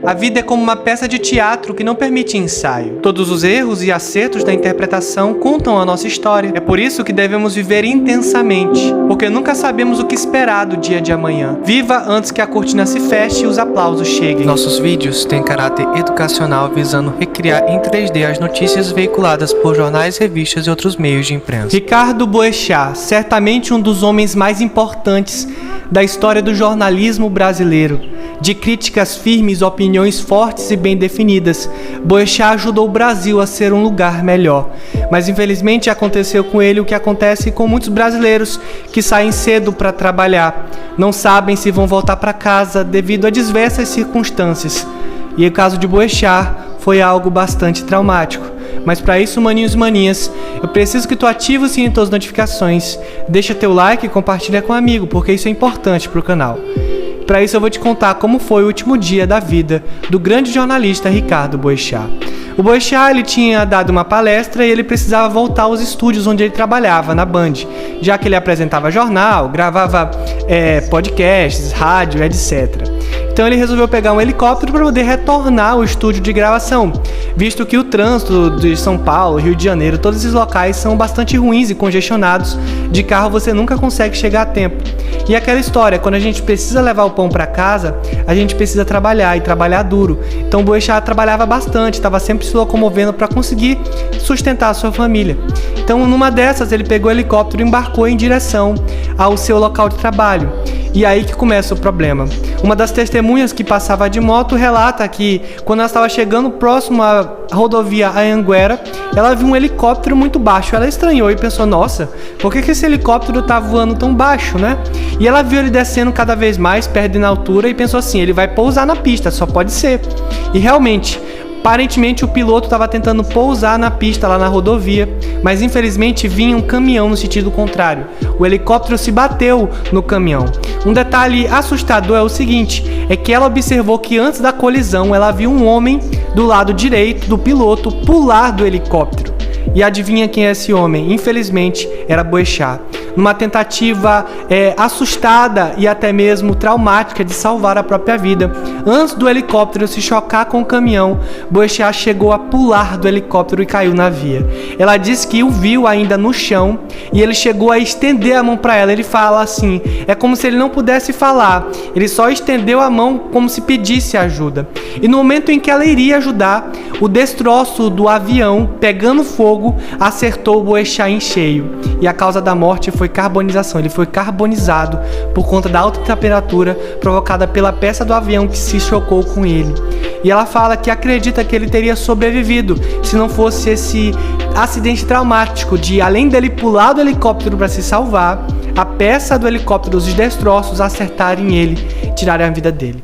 A vida é como uma peça de teatro que não permite ensaio. Todos os erros e acertos da interpretação contam a nossa história. É por isso que devemos viver intensamente, porque nunca sabemos o que esperar do dia de amanhã. Viva antes que a cortina se feche e os aplausos cheguem. Nossos vídeos têm caráter educacional visando recriar em 3D as notícias veiculadas por jornais, revistas e outros meios de imprensa. Ricardo Boechat, certamente um dos homens mais importantes da história do jornalismo brasileiro. De críticas firmes, opiniões fortes e bem definidas, Boechat ajudou o Brasil a ser um lugar melhor. Mas infelizmente aconteceu com ele o que acontece com muitos brasileiros que saem cedo para trabalhar. Não sabem se vão voltar para casa devido a diversas circunstâncias. E o caso de Boechat foi algo bastante traumático. Mas para isso, maninhos e maninhas, eu preciso que tu ative o sininho de todas as notificações, deixa teu like e compartilha com um amigo, porque isso é importante pro canal. Para isso eu vou te contar como foi o último dia da vida do grande jornalista Ricardo Boechat. O Boechat, ele tinha dado uma palestra e ele precisava voltar aos estúdios onde ele trabalhava, na Band, já que ele apresentava jornal, gravava podcasts, rádio, etc. Então ele resolveu pegar um helicóptero para poder retornar ao estúdio de gravação, visto que o trânsito de São Paulo, Rio de Janeiro, todos esses locais são bastante ruins e congestionados. De carro você nunca consegue chegar a tempo. E aquela história, quando a gente precisa levar o pão para casa, a gente precisa trabalhar e trabalhar duro. Então o Boechat trabalhava bastante, estava sempre se locomovendo para conseguir sustentar a sua família. Então numa dessas ele pegou o helicóptero e embarcou em direção ao seu local de trabalho. E aí que começa o problema. Uma das testemunhas que passava de moto relata que quando ela estava chegando próximo à rodovia Anhanguera, ela viu um helicóptero muito baixo. Ela estranhou e pensou, nossa, por que esse helicóptero tá voando tão baixo, né? E ela viu ele descendo cada vez mais, perdendo a altura e pensou assim, ele vai pousar na pista, só pode ser. E realmente, aparentemente o piloto estava tentando pousar na pista lá na rodovia, mas infelizmente vinha um caminhão no sentido contrário. O helicóptero se bateu no caminhão. Um detalhe assustador é o seguinte, é que ela observou que antes da colisão ela viu um homem do lado direito do piloto pular do helicóptero. E adivinha quem é esse homem? Infelizmente era Boechat. Numa tentativa assustada e até mesmo traumática de salvar a própria vida, antes do helicóptero se chocar com o caminhão, Boechat chegou a pular do helicóptero e caiu na via. Ela disse que o viu ainda no chão e ele chegou a estender a mão para ela. Ele fala assim, é como se ele não pudesse falar, ele só estendeu a mão como se pedisse ajuda. E no momento em que ela iria ajudar, o destroço do avião, pegando fogo, acertou o Boechat em cheio. E a causa da morte foi carbonização. Ele foi carbonizado por conta da alta temperatura provocada pela peça do avião que se chocou com ele. E ela fala que acredita que ele teria sobrevivido se não fosse esse acidente traumático de, além dele pular do helicóptero para se salvar, a peça do helicóptero, os destroços acertarem ele, tirarem a vida dele.